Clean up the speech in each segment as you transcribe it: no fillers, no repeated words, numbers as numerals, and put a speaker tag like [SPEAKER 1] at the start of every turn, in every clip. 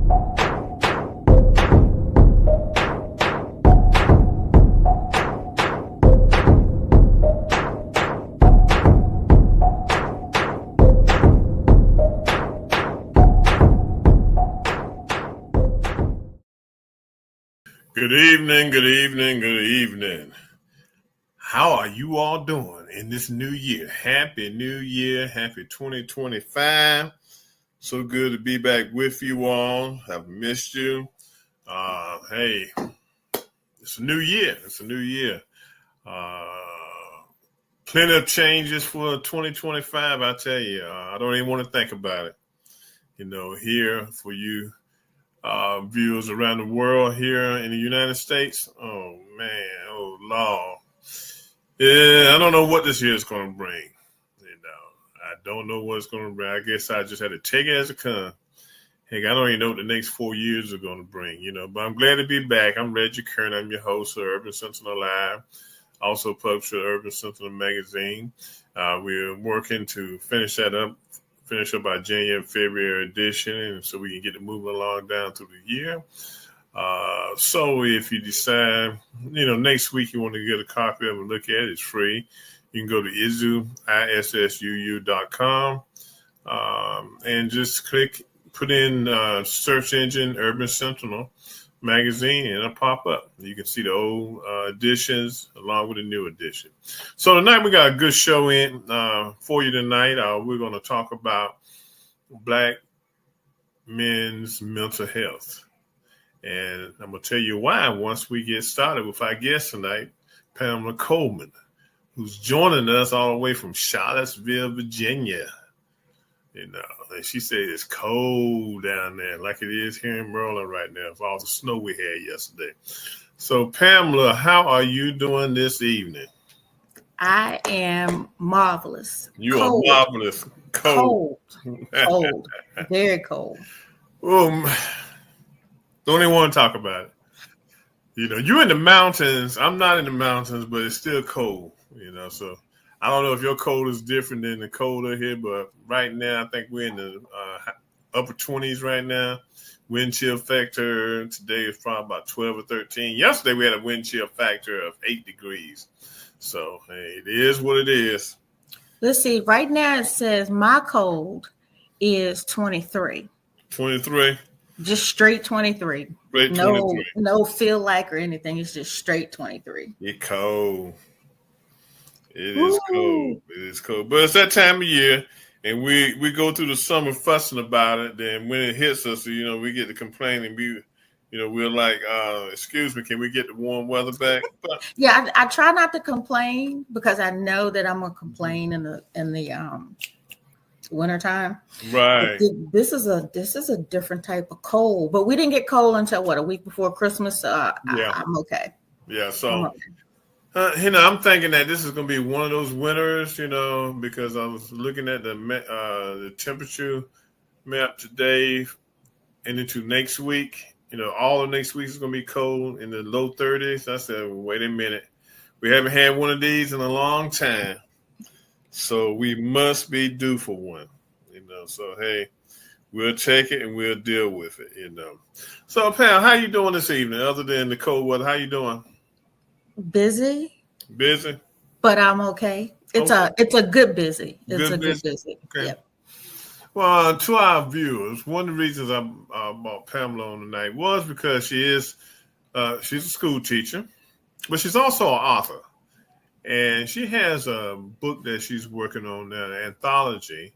[SPEAKER 1] Good evening, good evening, good evening. How are you all doing in this new year? Happy New Year, happy 2025. So good to be back with you all. I've missed you. Hey, it's a new year. It's a new year. Uh, Plenty of changes for 2025, I tell you. I don't even want to think about it. Here for you viewers around the world here in the United States. Oh man, oh Lord. Yeah, I don't know what this year is going to bring. I don't know what it's going to bring. I guess I just had to take it as it comes. Heck, I don't even know what the next 4 years are going to bring, but I'm glad to be back. I'm Reggie Kern. I'm your host of Urban Sentinel Live, also publisher of Urban Sentinel Magazine. We're working to finish up our January and February edition, and so we can get it moving along down through the year. So if you decide, next week you want to get a copy of it, look at it, it's free. You can go to issuu.com and just put in search engine Urban Sentinel Magazine, and it'll pop up. You can see the old editions along with the new edition. So tonight we got a good show in for you tonight. We're going to talk about Black men's mental health. And I'm going to tell you why once we get started with our guest tonight, Pamela Coleman, who's joining us all the way from Charlottesville, Virginia. And she said it's cold down there like it is here in Maryland right now with all the snow we had yesterday. So, Pamela, how are you doing this evening?
[SPEAKER 2] I am marvelous.
[SPEAKER 1] You are marvelous.
[SPEAKER 2] Cold. Very cold.
[SPEAKER 1] Don't even want to talk about it. You're in the mountains. I'm not in the mountains, but it's still cold, so I don't know if your cold is different than the cold here, but right now I think we're in the upper 20s right now. Wind chill factor today is probably about 12 or 13. Yesterday we had a wind chill factor of 8 degrees. So, hey, it is what it is.
[SPEAKER 2] Let's see. Right now it says my cold is 23.
[SPEAKER 1] 23?
[SPEAKER 2] Just straight 23.
[SPEAKER 1] Straight 23.
[SPEAKER 2] No feel like or anything. It's just straight 23.
[SPEAKER 1] It's cold. It is cold. It is cold. But it's that time of year, and we go through the summer fussing about it. Then when it hits us, we get to complain and we're like, excuse me, can we get the warm weather back? But
[SPEAKER 2] yeah, I try not to complain because I know that I'm gonna complain in the wintertime.
[SPEAKER 1] Right.
[SPEAKER 2] This is a different type of cold. But we didn't get cold until a week before Christmas.
[SPEAKER 1] Yeah.
[SPEAKER 2] I'm okay.
[SPEAKER 1] Yeah. So. I'm thinking that this is going to be one of those winters, because I was looking at the temperature map today and into next week. All of next week is going to be cold in the low 30s. I said, wait a minute. We haven't had one of these in a long time. So we must be due for one, So, hey, we'll take it and we'll deal with it, So, Pam, how you doing this evening other than the cold weather? How you doing?
[SPEAKER 2] Busy,
[SPEAKER 1] but
[SPEAKER 2] I'm okay. It's a good busy. It's good busy.
[SPEAKER 1] Okay. Yep. Well, to our viewers, one of the reasons I brought Pamela on tonight was because she's a school teacher, but she's also an author, and she has a book that she's working on now, an anthology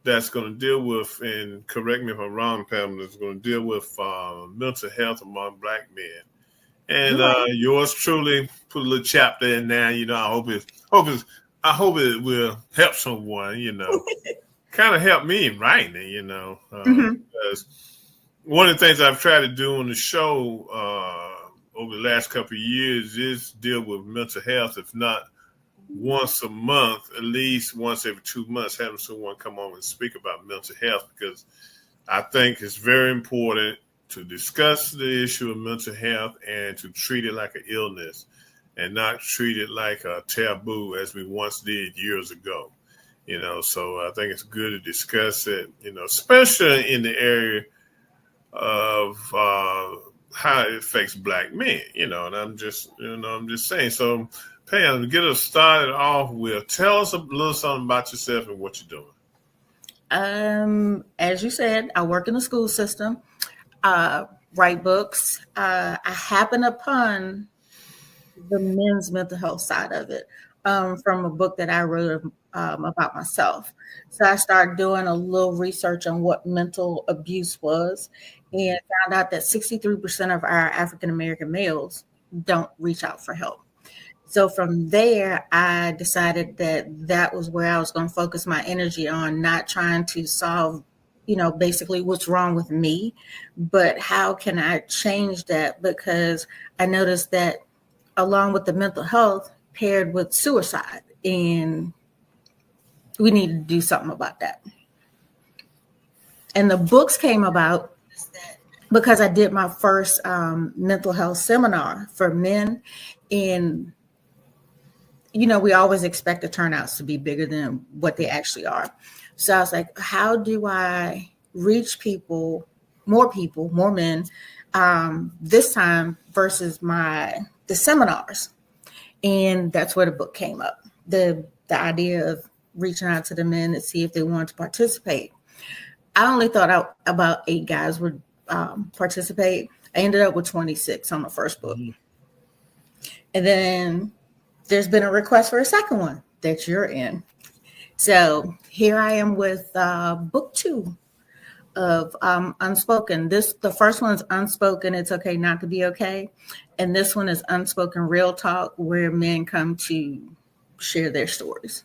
[SPEAKER 1] that's going to deal with, and correct me if I'm wrong, Pamela, is going to deal with mental health among Black men. And yours truly put a little chapter in there. I hope it will help someone. Kind of help me in writing it. Because one of the things I've tried to do on the show over the last couple of years is deal with mental health. If not once a month, at least once every 2 months, having someone come on and speak about mental health, because I think it's very important to discuss the issue of mental health and to treat it like an illness and not treat it like a taboo as we once did years ago. So I think it's good to discuss it, especially in the area of how it affects Black men. And I'm just saying. So, Pam, to get us started off with, tell us a little something about yourself and what you're doing.
[SPEAKER 2] As you said, I work in the school system, write books. I happen upon the men's mental health side of it from a book that I wrote about myself. So I started doing a little research on what mental abuse was and found out that 63% of our African American males don't reach out for help. So from there, I decided that that was where I was going to focus my energy on, not trying to solve, basically what's wrong with me, but how can I change that? Because I noticed that along with the mental health paired with suicide, and we need to do something about that. And the books came about because I did my first mental health seminar for men. And we always expect the turnouts to be bigger than what they actually are. So I was like, how do I reach people, more men, this time versus the seminars? And that's where the book came up. The idea of reaching out to the men to see if they wanted to participate. I only thought about 8 guys would participate. I ended up with 26 on the first book. And then there's been a request for a second one that you're in. So here I am with book 2 of Unspoken. The first one's Unspoken, It's Okay Not to Be Okay. And this one is Unspoken Real Talk, where men come to share their stories.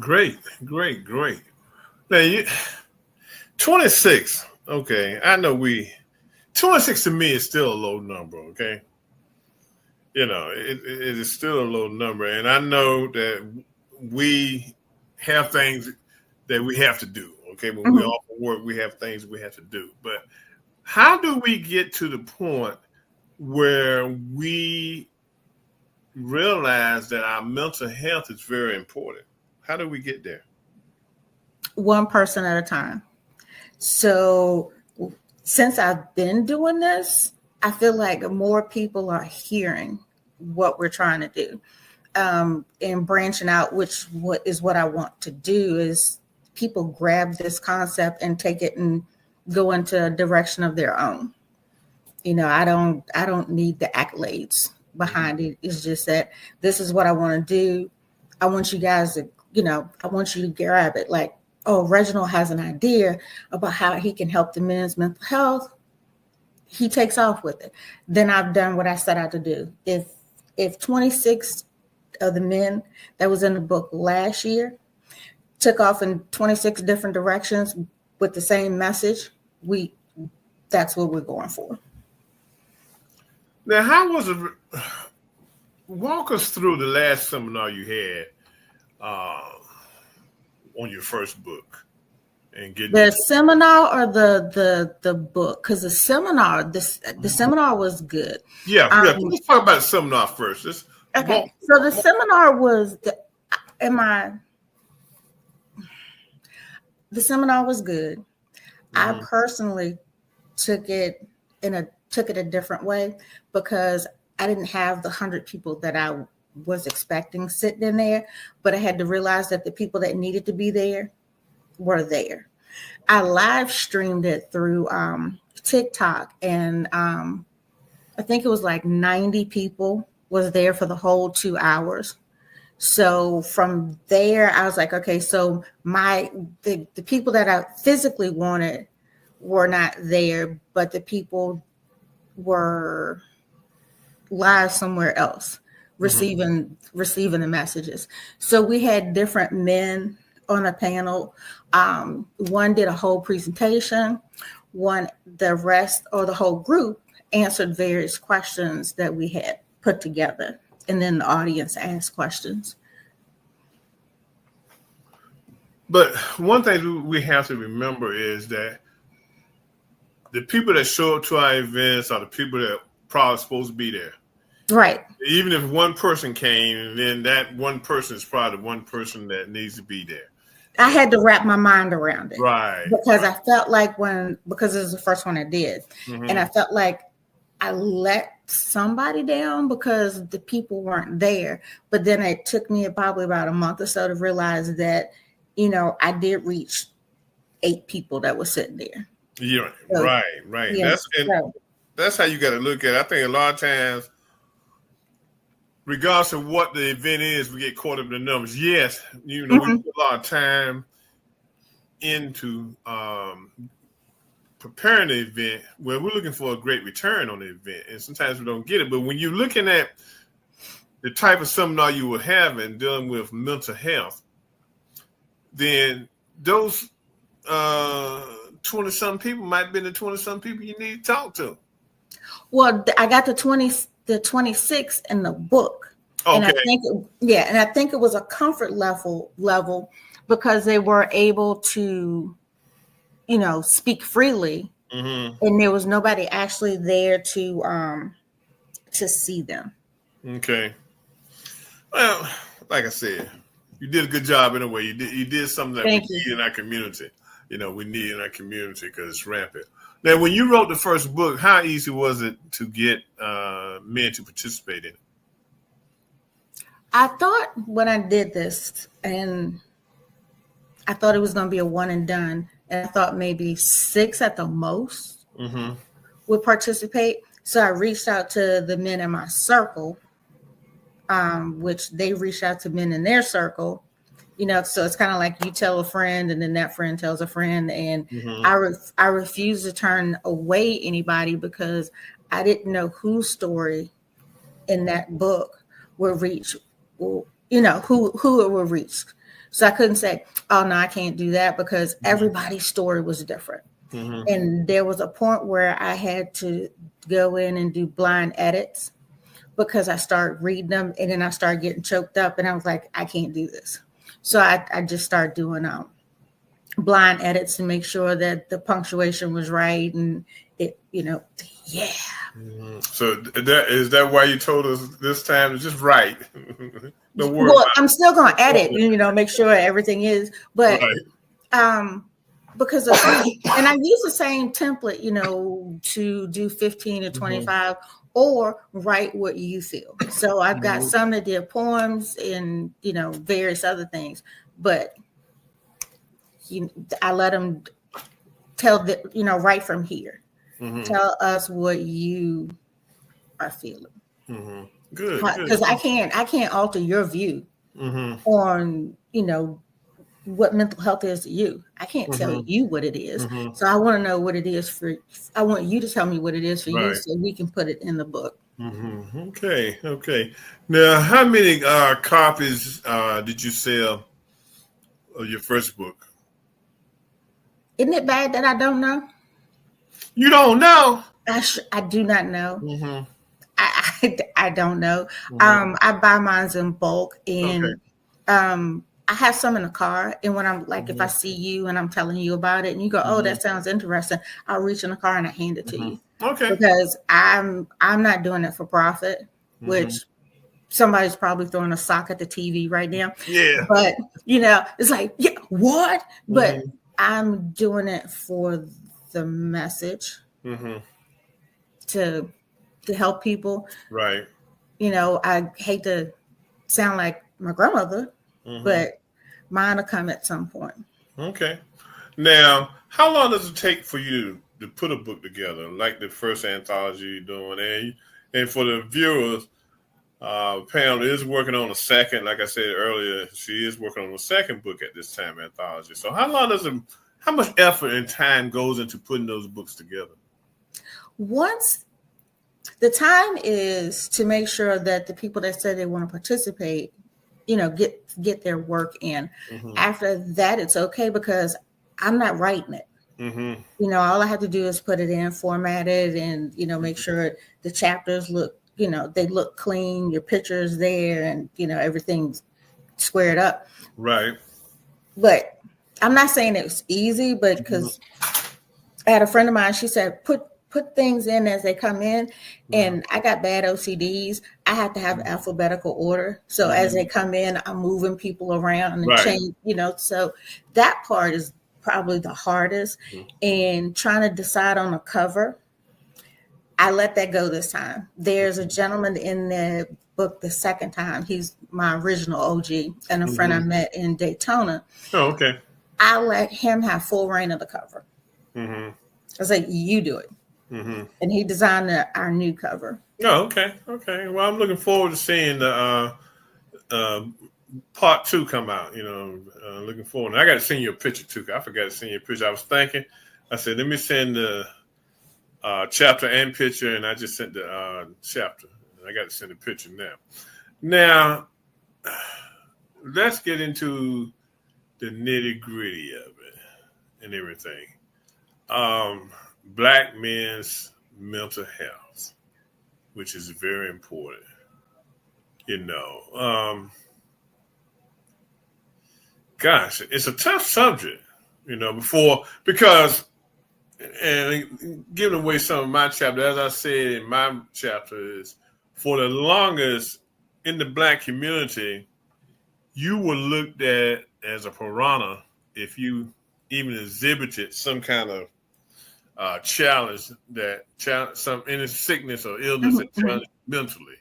[SPEAKER 1] Great. Now, 26. Okay, I know 26 to me is still a low number, okay? It is still a low number. And I know that we have things that we have to do, okay? When we offer work, we have things we have to do. But how do we get to the point where we realize that our mental health is very important? How do we get there?
[SPEAKER 2] One person at a time. So since I've been doing this, I feel like more people are hearing what we're trying to do, and branching out, what I want to do is people grab this concept and take it and go into a direction of their own. I don't need the accolades behind it. It's just that this is what I want to do. I want you guys to, I want you to grab it. Like, oh, Reginald has an idea about how he can help the men's mental health. He takes off with it. Then I've done what I set out to do. If 26 of the men that was in the book last year took off in 26 different directions with the same message, that's what we're going for.
[SPEAKER 1] Now, how was it? Walk us through the last seminar you had on your first book, and get
[SPEAKER 2] the seminar or the book, because the seminar was good.
[SPEAKER 1] Yeah. Let's talk about the seminar first.
[SPEAKER 2] Okay. So the seminar was the seminar was good. I personally took it a different way, because I didn't have the 100 people that I was expecting sitting in there, but I had to realize that the people that needed to be there were there. I live streamed it through TikTok, and I think it was like 90 people was there for the whole 2 hours. So from there, I was like, okay, so the people that I physically wanted were not there, but the people were live somewhere else receiving the messages. So we had different men on a panel. One did a whole presentation. The rest, or the whole group, answered various questions that we had put together, and then the audience asked questions.
[SPEAKER 1] But one thing we have to remember is that the people that show up to our events are the people that are probably supposed to be there.
[SPEAKER 2] Right.
[SPEAKER 1] Even if one person came, then that one person is probably the one person that needs to be there.
[SPEAKER 2] I had to wrap my mind around it.
[SPEAKER 1] Right.
[SPEAKER 2] Because I felt like because it was the first one I did.
[SPEAKER 1] Mm-hmm.
[SPEAKER 2] And I felt like I let somebody down because the people weren't there. But then it took me probably about a month or so to realize that, I did reach 8 people that were sitting there.
[SPEAKER 1] Yeah,
[SPEAKER 2] So,
[SPEAKER 1] right.
[SPEAKER 2] Yeah,
[SPEAKER 1] That's how you got to look at it. I think a lot of times, regardless of what the event is, we get caught up in the numbers. Yes, we put a lot of time into preparing the event where we're looking for a great return on the event, and sometimes we don't get it. But when you're looking at the type of seminar you were having dealing with mental health, then those 20-some people might be the 20-some people you need to talk to.
[SPEAKER 2] Well, I got the 26 in the book.
[SPEAKER 1] Okay.
[SPEAKER 2] And I think it was a comfort level because they were able to, speak freely, and there was nobody actually there to see them.
[SPEAKER 1] Okay. Well, like I said, you did a good job anyway. You did something that we need in our community. We need in our community because it's rampant. Now, when you wrote the first book, how easy was it to get men to participate in it?
[SPEAKER 2] I thought when I did this, and I thought it was going to be a one and done, and I thought maybe 6 at the most would participate. So I reached out to the men in my circle, which they reached out to men in their circle. So it's kind of like you tell a friend, and then that friend tells a friend. And I refuse to turn away anybody because I didn't know whose story in that book would reach, who it would reach. So I couldn't say, oh, no, I can't do that because everybody's story was different. And there was a point where I had to go in and do blind edits because I started reading them, and then I started getting choked up, and I was like, I can't do this. So I just started doing blind edits to make sure that the punctuation was right, and it, yeah.
[SPEAKER 1] So is that why you told us this time to just write?
[SPEAKER 2] No worry. Well, I'm still going to edit, make sure everything is, but because and I use the same template, to do 15 to 25. Or write what you feel. So I've got some that did poems and, various other things. But I let them tell right from here. Tell us what you are feeling.
[SPEAKER 1] Good.
[SPEAKER 2] Because I can't alter your view on, what mental health is to you. I can't tell you what it is. So I want to know what it is I want you to tell me what it is for you so we can put it in the book.
[SPEAKER 1] Okay. Now, how many copies did you sell of your first book?
[SPEAKER 2] Isn't it bad that I don't know?
[SPEAKER 1] You don't know?
[SPEAKER 2] I do not know. I don't know. I buy mine in bulk, and I have some in the car, and when I'm like, if I see you and I'm telling you about it, and you go, "Oh, that sounds interesting," I'll reach in the car and I hand it to you.
[SPEAKER 1] Okay.
[SPEAKER 2] Because I'm not doing it for profit, which somebody's probably throwing a sock at the TV right now.
[SPEAKER 1] Yeah.
[SPEAKER 2] But it's like, yeah, what? But I'm doing it for the message to help people.
[SPEAKER 1] Right.
[SPEAKER 2] I hate to sound like my grandmother. But mine will come at some point. Okay.
[SPEAKER 1] Now, how long does it take for you to put a book together, like the first anthology you're doing? And for the viewers, Pam is working on a second. Like I said earlier, she is working on a second book at this time, anthology. So how much effort and time goes into putting those books together?
[SPEAKER 2] Once the time is to make sure that the people that say they want to participate, get their work in. After that, it's okay because I'm not writing it. All I have to do is put it in, format it, and make sure the chapters look, they look clean. Your picture's there, and everything's squared up.
[SPEAKER 1] Right.
[SPEAKER 2] But I'm not saying it was easy, but because I had a friend of mine, she said, put put things in as they come in, and I got bad OCDs. I have to have alphabetical order. So as they come in, I'm moving people around and change, so that part is probably the hardest. And trying to decide on a cover, I let that go this time. There's a gentleman in the book the second time. He's my original OG and a friend I met in Daytona.
[SPEAKER 1] Oh, okay.
[SPEAKER 2] I let him have full reign of the cover. I was like, you do it. And he designed our new cover.
[SPEAKER 1] Oh, okay. Okay. Well, I'm looking forward to seeing the part 2 come out. Looking forward. And I got to send you a picture too. I forgot to send you a picture. I was thinking, I said, let me send the chapter and picture, and I just sent the chapter. I got to send a picture now. Now, let's get into the nitty gritty of it and everything. Black men's mental health, which is very important. Gosh, it's a tough subject, because, and giving away some of my chapter, as I said in my chapter, is for the longest in the Black community, you were looked at as a piranha if you even exhibited some kind of challenge, some any sickness or illness that challenged mentally.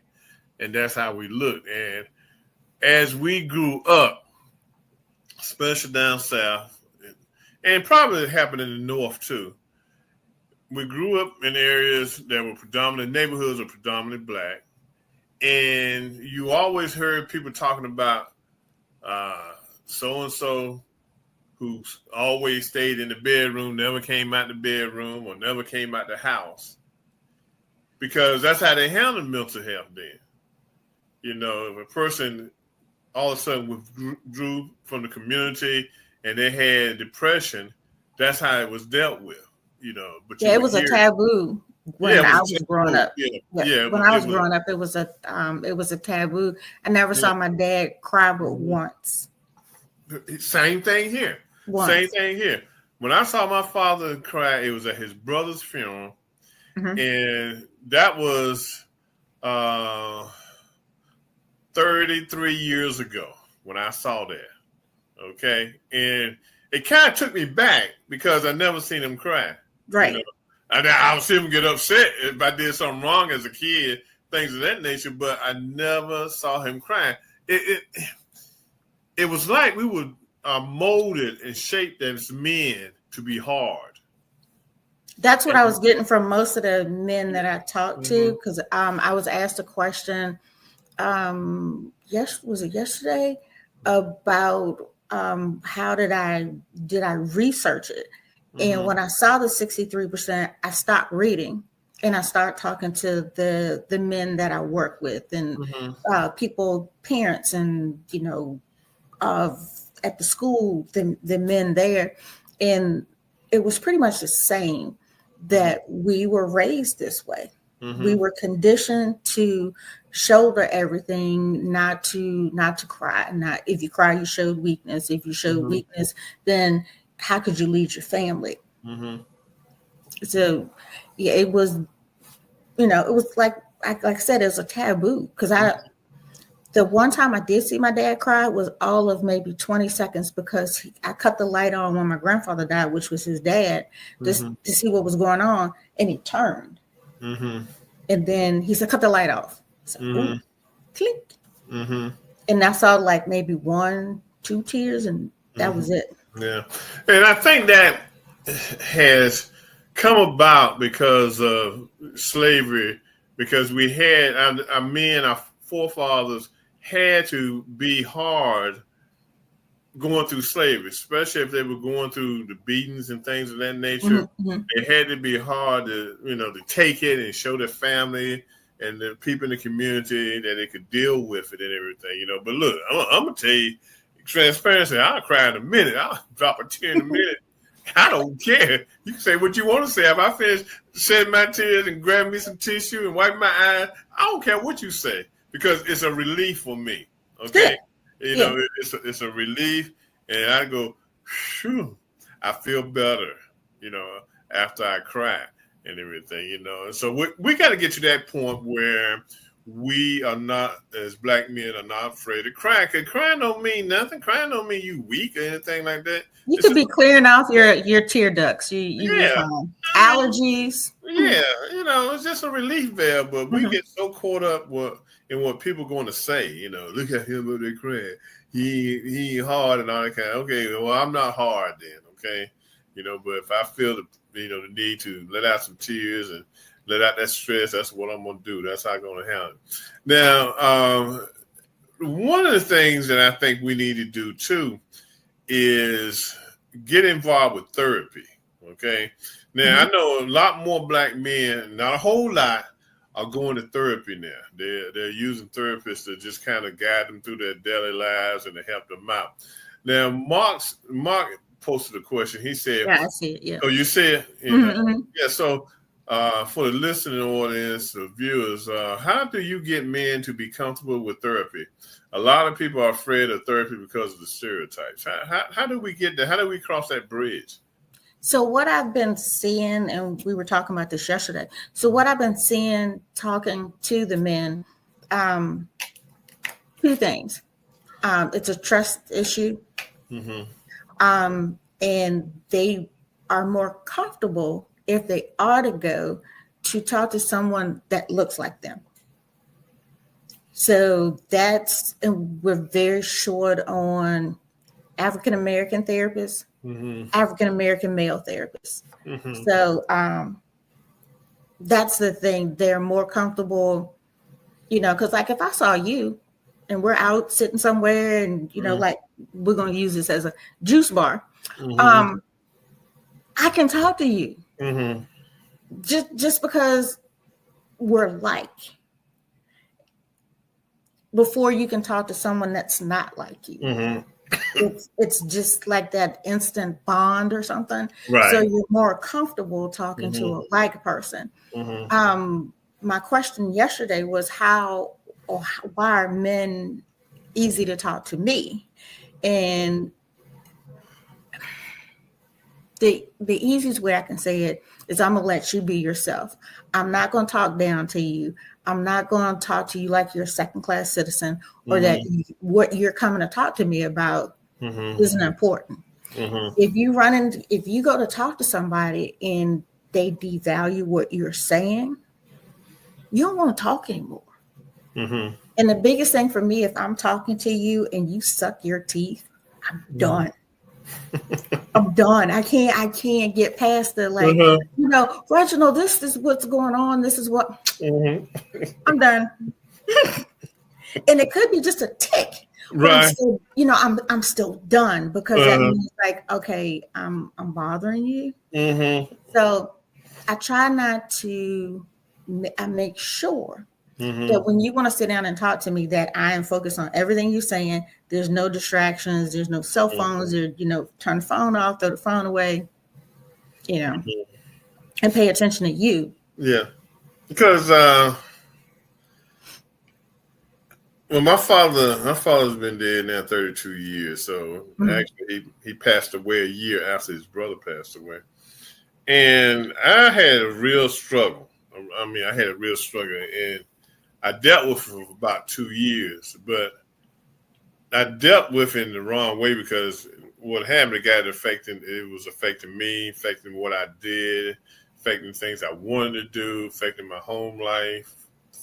[SPEAKER 1] And that's how we looked. And as we grew up, especially down south, and probably it happened in the north too, we grew up in areas that were neighborhoods were predominantly Black. And you always heard people talking about so-and-so who always stayed in the bedroom, never came out the bedroom or never came out the house. Because that's how they handled mental health then. If a person all of a sudden withdrew from the community and they had depression, that's how it was dealt with. But
[SPEAKER 2] it was a taboo when I was growing up. When I was growing up, it was a taboo. I never saw my dad cry but once.
[SPEAKER 1] Same thing here. Same thing here. When I saw my father cry, it was at his brother's funeral, and that was 33 years ago when I saw that. Okay, and it kind of took me back because I never seen him cry.
[SPEAKER 2] Right.
[SPEAKER 1] I would see him get upset if I did something wrong as a kid, things of that nature, but I never saw him cry. It was like we were molded and shaped as men to be hard.
[SPEAKER 2] That's what I was getting from most of the men that I talked to, because I was asked a question, was it yesterday, about how did I research it? And when I saw the 63%, I stopped reading and I started talking to the men that I work with and people, parents, and at the school, the men there, and it was pretty much the same, that we were raised this way. We were conditioned to shoulder everything, not to cry. Not if you cry, you showed weakness. If you showed weakness, then how could you lead your family? So, yeah, it was, it was like I said, it was a taboo, because the one time I did see my dad cry was all of maybe 20 seconds, because I cut the light on when my grandfather died, which was his dad, just to see what was going on, and he turned. And then he said, cut the light off. So, click. And I saw like maybe 1-2 tears, and that was it.
[SPEAKER 1] Yeah. And I think that has come about because of slavery, because we had our forefathers had to be hard going through slavery, especially if they were going through the beatings and things of that nature. It had to be hard to, to take it and show their family and the people in the community that they could deal with it and everything, But look, I'm going to tell you, transparency, I'll cry in a minute. I'll drop a tear in a minute. I don't care. You can say what you want to say. If I finish shedding my tears and grab me some tissue and wipe my eyes, I don't care what you say, because it's a relief for me. Okay? It's a relief, and I go, phew, I feel better, after I cry. and everything, And so we got to get to that point where we are not, as black men, are not afraid to cry. Because crying don't mean nothing. Crying don't mean you weak or anything like that.
[SPEAKER 2] You could be clearing off your tear ducts. You be
[SPEAKER 1] Yeah.
[SPEAKER 2] fine. Allergies.
[SPEAKER 1] Yeah, it's just a relief valve, but we
[SPEAKER 2] Mhm.
[SPEAKER 1] get so caught up in what people going to say. Look at him over there crying. He ain't hard and all that kind. Okay, well, I'm not hard then. Okay, but if I feel the need to let out some tears and let out that stress, that's what I'm gonna do. That's how I'm gonna handle it. Now, one of the things that I think we need to do too is get involved with therapy. Okay. Now, I know a lot more black men, not a whole lot, are going to therapy now. They're using therapists to just kind of guide them through their daily lives and to help them out. Now, Mark posted a question. He said,
[SPEAKER 2] Yeah, I see it. Yeah.
[SPEAKER 1] "Oh, you said,
[SPEAKER 2] Mhm.
[SPEAKER 1] yeah." So, for the listening audience, the viewers, how do you get men to be comfortable with therapy? A lot of people are afraid of therapy because of the stereotypes. How do we get there? How do we cross that bridge?
[SPEAKER 2] So what I've been seeing, and we were talking about this yesterday. So what I've been seeing, talking to the men, two things. It's a trust issue, and they are more comfortable if they are to go to talk to someone that looks like them. So and we're very short on African American therapists, African American male therapists. So that's the thing. They're more comfortable, because like if I saw you and we're out sitting somewhere and, like we're going to use this as a juice bar, I can talk to you just because we're like. Before you can talk to someone that's not like you. It's just like that instant bond or something.
[SPEAKER 1] Right.
[SPEAKER 2] So you're more comfortable talking to a like person. My question yesterday was why are men easy to talk to me? And the easiest way I can say it is I'm gonna let you be yourself. I'm not gonna talk down to you. I'm not going to talk to you like you're a second-class citizen or that what you're coming to talk to me about isn't important. If you go to talk to somebody and they devalue what you're saying, you don't want to talk anymore. And the biggest thing for me, if I'm talking to you and you suck your teeth, I'm done. I'm done. I can't get past the Reginald, this is what's going on. This is what I'm done. And it could be just a tick. But
[SPEAKER 1] Right.
[SPEAKER 2] I'm still done because that means okay, I'm bothering you. So I try not to. I make sure that when you want to sit down and talk to me, that I am focused on everything you're saying. There's no distractions. There's no cell phones. Or turn the phone off, throw the phone away. And pay attention to you.
[SPEAKER 1] Yeah, because my father's been dead now 32 years. So actually, he passed away a year after his brother passed away, and I had a real struggle. I had a real struggle, and I dealt with it for about 2 years, but I dealt with it in the wrong way because what happened, it was affecting me, affecting what I did, affecting things I wanted to do, affecting my home life,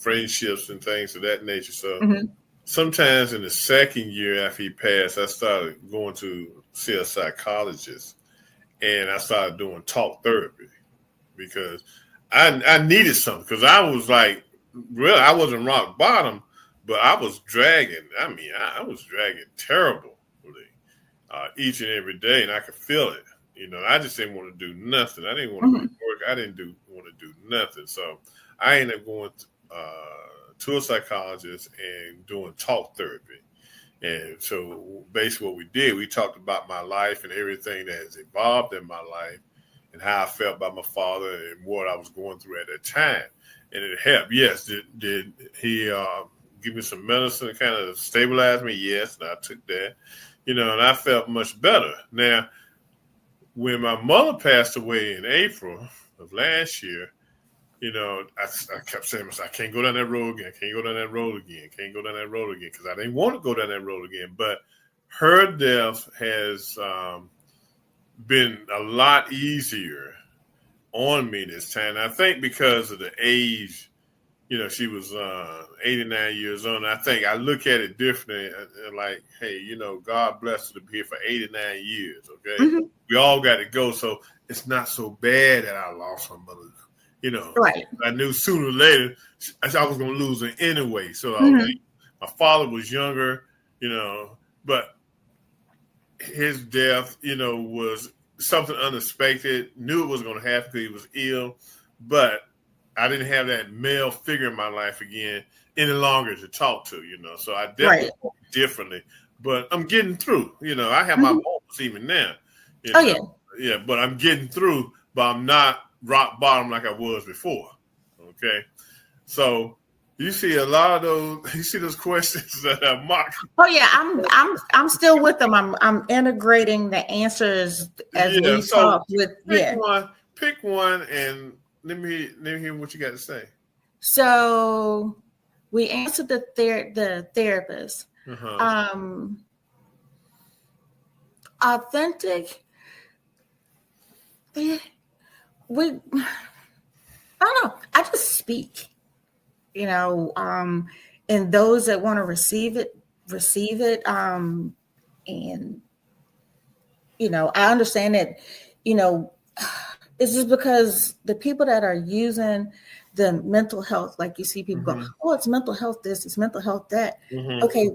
[SPEAKER 1] friendships and things of that nature. So sometimes in the second year after he passed, I started going to see a psychologist, and I started doing talk therapy because I needed something, because I was like, really, I wasn't rock bottom, but I was dragging. I was dragging terribly each and every day, and I could feel it. I just didn't want to do nothing. I didn't want to work. I didn't want to do nothing. So I ended up going to a psychologist and doing talk therapy. And so basically what we did, we talked about my life and everything that has evolved in my life and how I felt about my father and what I was going through at that time. And it helped. Yes. Did he give me some medicine to kind of stabilize me? Yes. And I took that, and I felt much better. Now, when my mother passed away in April, of last year, I kept saying, I can't go down that road again. Can't go down that road again. Can't go down that road again because I didn't want to go down that road again. But her death has been a lot easier on me this time. I think because of the age. She was 89 years old. And I think I look at it differently, like, hey, God bless her to be here for 89 years, okay?
[SPEAKER 2] Mm-hmm.
[SPEAKER 1] We all got to go, so it's not so bad that I lost my mother.
[SPEAKER 2] Right.
[SPEAKER 1] I knew sooner or later I was going to lose her anyway. So my father was younger, but his death, was something unexpected. Knew it was going to happen because he was ill, but I didn't have that male figure in my life again any longer to talk to, So I definitely talk differently. But I'm getting through. I have my moments even now. Yeah, but I'm getting through, but I'm not rock bottom like I was before. Okay. So you see a lot of those. You see those questions that are mock.
[SPEAKER 2] Oh yeah, I'm still with them. I'm integrating the answers as we talk with.
[SPEAKER 1] Pick one, and let me hear what you got to say.
[SPEAKER 2] So we answered the therapist. Authentic. I don't know. I just speak. And those that want to receive it. And I understand that, it's just because the people that are using the mental health, like you see people go, oh, it's mental health this, it's mental health that. Okay,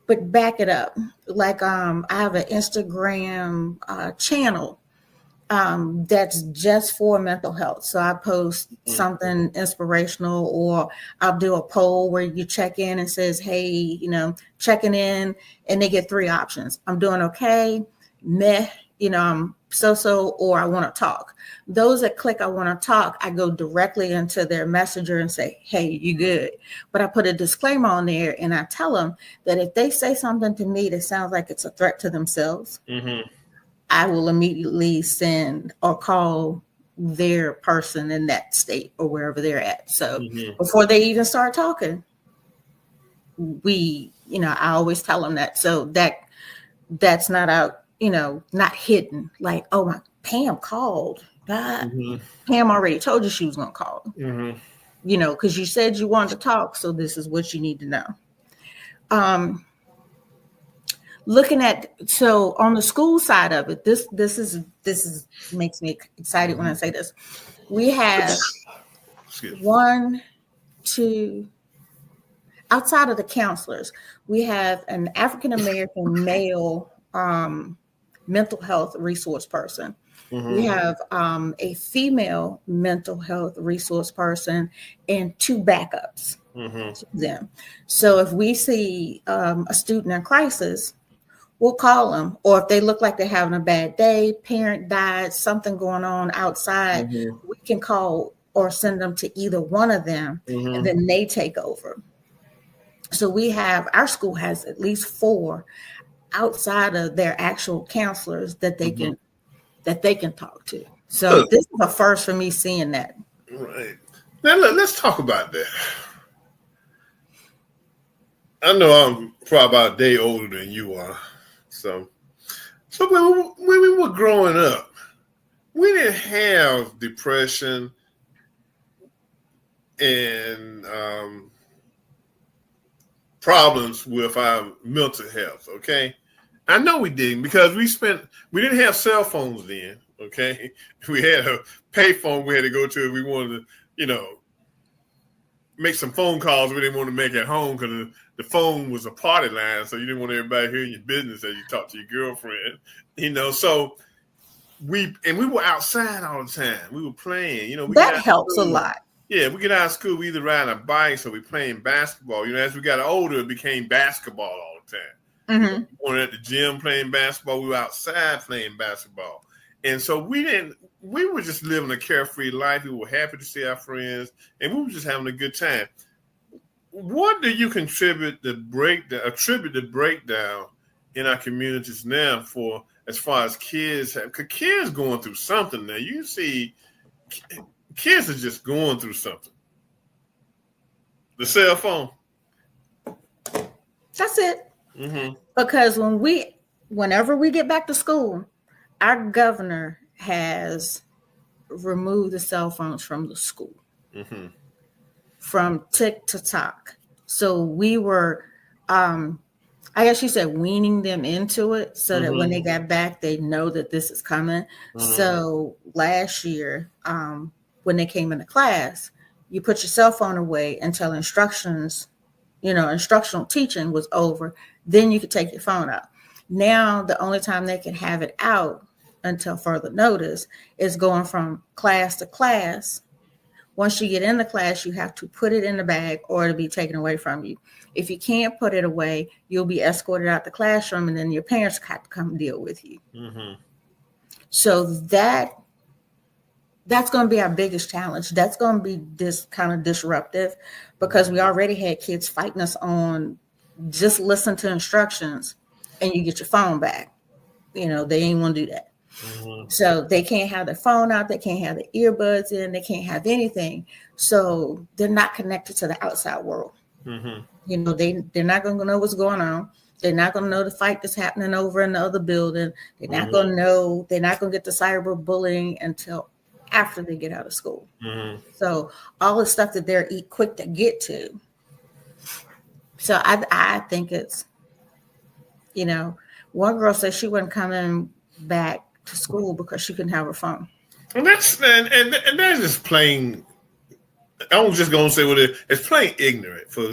[SPEAKER 2] but back it up. Like I have an Instagram channel that's just for mental health. So I post something inspirational, or I'll do a poll where you check in and says, hey, checking in, and they get 3 options. I'm doing okay, meh, I'm so, or I want to talk. Those that click I want to talk, I go directly into their messenger and say, hey, you good? But I put a disclaimer on there, and I tell them that if they say something to me that sounds like it's a threat to themselves, I will immediately send or call their person in that state or wherever they're at. So before they even start talking, I always tell them that. So that's not out, not hidden. Like, oh, my Pam called. Pam already told you she was going to call. Because you said you wanted to talk. So this is what you need to know. Looking at, so on the school side of it, this makes me excited when I say this. We have 1, 2, outside of the counselors, we have an African-American male mental health resource person. We have a female mental health resource person and 2 backups to them. So if we see a student in crisis, we'll call them. Or if they look like they're having a bad day, parent died, something going on outside, we can call or send them to either one of them, and then they take over. So our school has at least 4 outside of their actual counselors that they can talk to. So this is a first for me seeing that.
[SPEAKER 1] Right. Now let's talk about that. I know I'm probably about a day older than you are. So when we were growing up, we didn't have depression and problems with our mental health, okay? I know we didn't, because we didn't have cell phones then, okay? We had a pay phone we had to go to if we wanted to, make some phone calls we didn't want to make at home, because the phone was a party line, so you didn't want everybody hearing your business as you talk to your girlfriend, so we were outside all the time. We were playing,
[SPEAKER 2] that helps a lot.
[SPEAKER 1] Yeah, we get out of school, we either ride a bike, so we playing basketball. As we got older, it became basketball all the time. We were at the gym playing basketball. We were outside playing basketball. And so we were just living a carefree life. We were happy to see our friends, and we were just having a good time. What do you attribute the breakdown in our communities now for, as far as kids? Because kids going through something now. You see kids are just going through something. The cell phone.
[SPEAKER 2] That's it.
[SPEAKER 1] Mm-hmm.
[SPEAKER 2] Because whenever we get back to school, our governor has removed the cell phones from the school, from TikTok. So we were, I guess you said, weaning them into it so that when they got back, they know that this is coming. So last year, when they came into class, you put your cell phone away until instructional teaching was over. Then you could take your phone out. Now, the only time they can have it out until further notice is going from class to class. Once you get in the class, you have to put it in the bag or it'll be taken away from you. If you can't put it away, you'll be escorted out the classroom and then your parents have to come deal with you. So that's going to be our biggest challenge. That's going to be this kind of disruptive because we already had kids fighting us on just listen to instructions and you get your phone back. They ain't want to do that. So they can't have their phone out. They can't have the earbuds in. They can't have anything. So they're not connected to the outside world. They're not going to know what's going on. They're not going to know the fight that's happening over in the other building. They're not going to know. They're not going to get the cyberbullying until after they get out of school. So all the stuff that they're quick to get to. So I think it's, one girl said she wasn't coming back to school because she couldn't have her phone.
[SPEAKER 1] And that's just plain. I'm just gonna say what it's plain ignorant for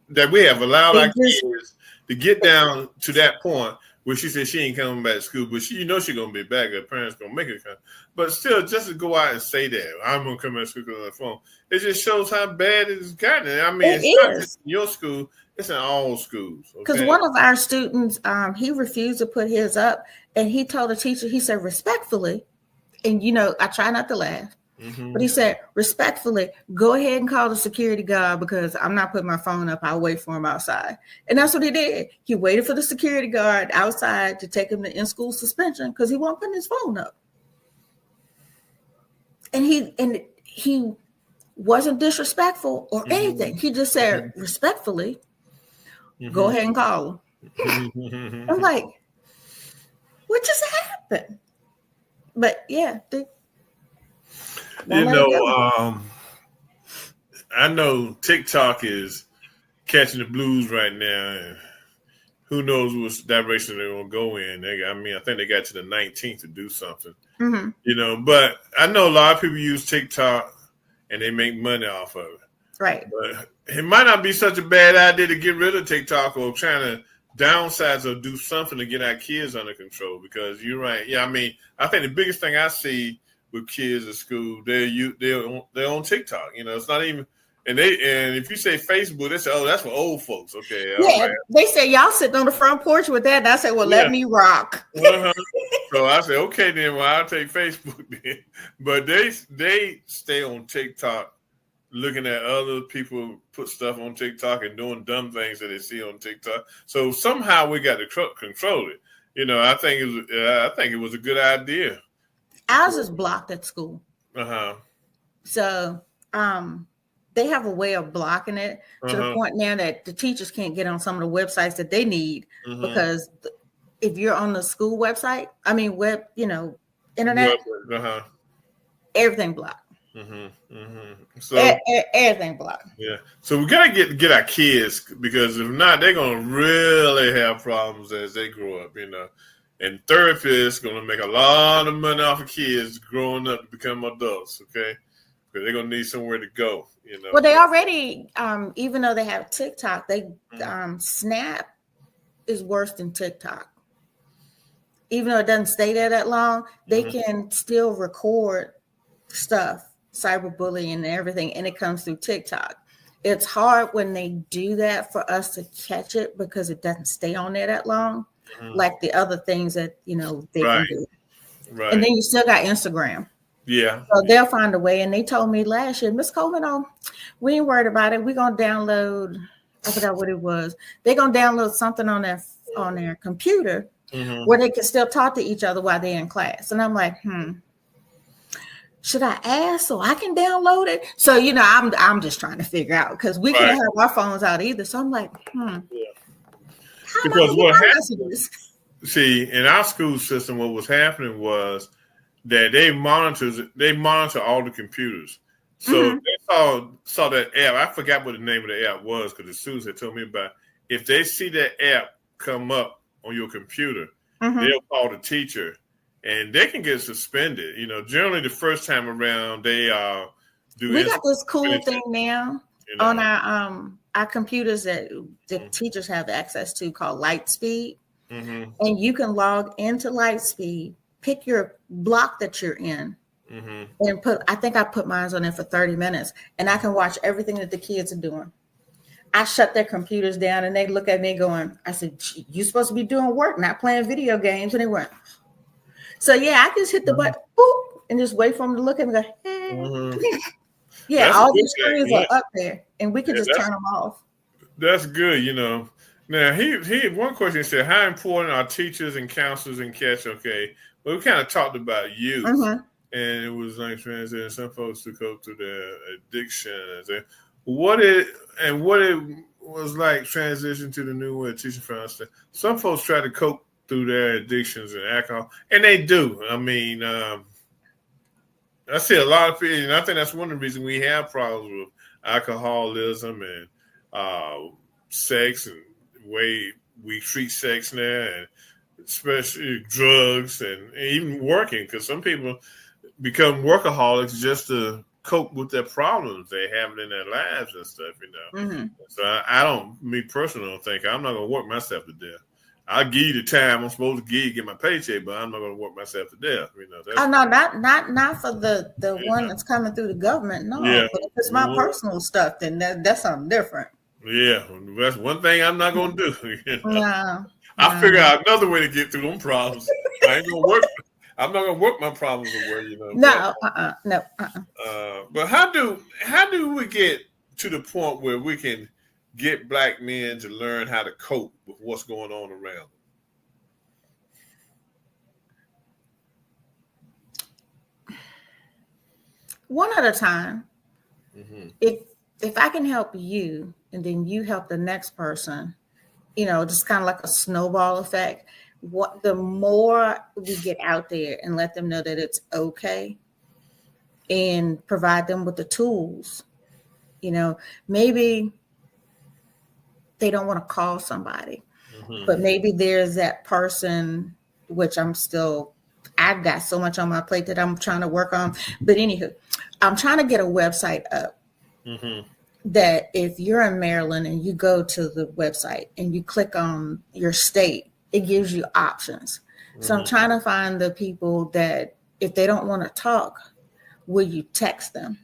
[SPEAKER 1] that we have allowed our kids to get down to that point where she said she ain't coming back to school, but she's gonna be back. Her parents gonna make her come. But still, just to go out and say that I'm gonna come back to school because of the phone, it just shows how bad it's gotten. I mean, it's not just in your school; it's in all schools.
[SPEAKER 2] Because one of our students, he refused to put his up, and he told the teacher, he said respectfully, and I try not to laugh. But he said, respectfully, go ahead and call the security guard because I'm not putting my phone up. I'll wait for him outside. And that's what he did. He waited for the security guard outside to take him to in-school suspension because he wasn't putting his phone up. And he wasn't disrespectful or anything. He just said, respectfully, go ahead and call him. I'm like, what just happened? But yeah,
[SPEAKER 1] I know TikTok is catching the blues right now, and who knows what direction they're going to go in. I think they got to the 19th to do something, but I know a lot of people use TikTok and they make money off of it.
[SPEAKER 2] Right.
[SPEAKER 1] But it might not be such a bad idea to get rid of TikTok or trying to downsize or do something to get our kids under control because you're right. Yeah, I mean, I think the biggest thing I see with kids at school, they're on TikTok. It's not even, and if you say Facebook, they say, oh, that's for old folks. Okay,
[SPEAKER 2] yeah, right. They say y'all sitting on the front porch with that. And I say, well, let me rock.
[SPEAKER 1] So I say, okay, then, well, I'll take Facebook then. But they stay on TikTok, looking at other people put stuff on TikTok and doing dumb things that they see on TikTok. So somehow we got to control it. I think it was a good idea.
[SPEAKER 2] Ours is blocked at school. So they have a way of blocking it to the point now that the teachers can't get on some of the websites that they need because if you're on the school website, internet, everything blocked.
[SPEAKER 1] So
[SPEAKER 2] everything blocked.
[SPEAKER 1] Yeah. So we gotta get our kids because if not, they're gonna really have problems as they grow up. And therapists going to make a lot of money off of kids growing up to become adults, okay? Because they're going to need somewhere to go,
[SPEAKER 2] Well, they already, even though they have TikTok, Snap is worse than TikTok. Even though it doesn't stay there that long, they can still record stuff, cyberbullying and everything, and it comes through TikTok. It's hard when they do that for us to catch it because it doesn't stay on there that long. Like the other things that they can do, right? And then you still got Instagram, So they'll find a way. And they told me last year, Miss Coleman, we ain't worried about it. We're gonna download. I forgot what it was. They're gonna download something on their computer where they can still talk to each other while they're in class. And I'm like, should I ask so I can download it? So, I'm just trying to figure out because we can't have our phones out either. So I'm like, how am I
[SPEAKER 1] Because
[SPEAKER 2] gonna get
[SPEAKER 1] what
[SPEAKER 2] my
[SPEAKER 1] happened,
[SPEAKER 2] messages?
[SPEAKER 1] see, in our school system, what was happening was that they monitor all the computers. So if
[SPEAKER 2] Mm-hmm.
[SPEAKER 1] they saw that app. I forgot what the name of the app was because Susan had told me about it. If they see that app come up on your computer,
[SPEAKER 2] Mm-hmm.
[SPEAKER 1] they'll call the teacher and they can get suspended. Generally the first time around they do
[SPEAKER 2] We got
[SPEAKER 1] instant
[SPEAKER 2] this cool
[SPEAKER 1] suspension,
[SPEAKER 2] thing now
[SPEAKER 1] you
[SPEAKER 2] on
[SPEAKER 1] know.
[SPEAKER 2] our computers that the teachers have access to called Lightspeed.
[SPEAKER 1] Mm-hmm.
[SPEAKER 2] And you can log into Lightspeed, pick your block that you're in,
[SPEAKER 1] Mm-hmm.
[SPEAKER 2] and I think I put mine on there for 30 minutes, and I can watch everything that the kids are doing. I shut their computers down, and they look at me going, I said, "You're supposed to be doing work, not playing video games." And they went, so yeah, I just hit the button, boop, and just wait for them to look at me and go,
[SPEAKER 1] Mm-hmm.
[SPEAKER 2] yeah,
[SPEAKER 1] That's a
[SPEAKER 2] all
[SPEAKER 1] good
[SPEAKER 2] these
[SPEAKER 1] thing.
[SPEAKER 2] screens
[SPEAKER 1] Yeah,
[SPEAKER 2] are up there, and we can
[SPEAKER 1] yeah,
[SPEAKER 2] just turn them off.
[SPEAKER 1] that's good. Now he one question said, how important are teachers and counselors in catch? Okay, well, we kind of talked about youth,
[SPEAKER 2] Mm-hmm.
[SPEAKER 1] and it was like transition. Some folks to cope through their addictions, and what it was like transition to the new way of teaching for us. Some folks try to cope through their addictions and alcohol, and they do. I mean, I see a lot of people, and I think that's one of the reasons we have problems with alcoholism and uh, sex and the way we treat sex now, and especially drugs and even working, because some people become workaholics just to cope with their problems they have in their lives and stuff.
[SPEAKER 2] Mm-hmm.
[SPEAKER 1] So I don't, me personally, don't think I'm not gonna work myself to death. I'll give you the time I'm supposed to give you, get my paycheck, but I'm not gonna work myself to death.
[SPEAKER 2] Oh
[SPEAKER 1] That's
[SPEAKER 2] no, not for the one
[SPEAKER 1] yeah,
[SPEAKER 2] that's coming through the government. No,
[SPEAKER 1] yeah.
[SPEAKER 2] but if it's my personal stuff, then that's something different.
[SPEAKER 1] Yeah, that's one thing I'm not gonna do.
[SPEAKER 2] No,
[SPEAKER 1] I figure
[SPEAKER 2] no,
[SPEAKER 1] out another way to get through them problems. I ain't gonna work. I'm not gonna work my problems away.
[SPEAKER 2] no, no.
[SPEAKER 1] But how do we get to the point where we can get black men to learn how to cope with what's going on around
[SPEAKER 2] One at a time.
[SPEAKER 1] them? Mm-hmm.
[SPEAKER 2] If I can help you, and then you help the next person, just kind of like a snowball effect. What the more we get out there and let them know that it's okay, and provide them with the tools, maybe they don't want to call somebody.
[SPEAKER 1] Mm-hmm.
[SPEAKER 2] But maybe there's that person, which I've got so much on my plate that I'm trying to work on. But anywho, I'm trying to get a website up
[SPEAKER 1] Mm-hmm.
[SPEAKER 2] that if you're in Maryland and you go to the website and you click on your state, it gives you options. So I'm
[SPEAKER 1] Mm-hmm.
[SPEAKER 2] trying to find the people that if they don't want to talk, will you text them?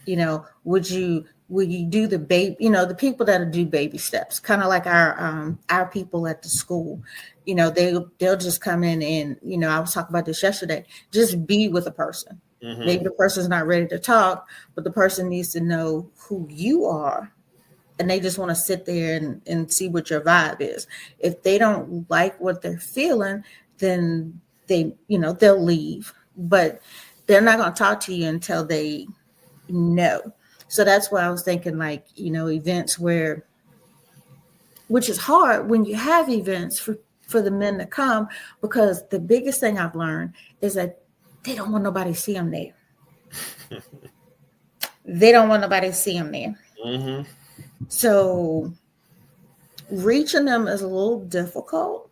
[SPEAKER 2] Would you do the baby, the people that do baby steps, kind of like our people at the school, they'll just come in and, I was talking about this yesterday, just be with a person.
[SPEAKER 1] Mm-hmm.
[SPEAKER 2] Maybe the person's not ready to talk, but the person needs to know who you are, and they just want to sit there and see what your vibe is. If they don't like what they're feeling, then they'll leave, but they're not going to talk to you until they know. So that's why I was thinking, like, events which is hard when you have events for the men to come, because the biggest thing I've learned is that they don't want nobody to see them there. They don't want nobody to see them there.
[SPEAKER 1] Mm-hmm.
[SPEAKER 2] So reaching them is a little difficult,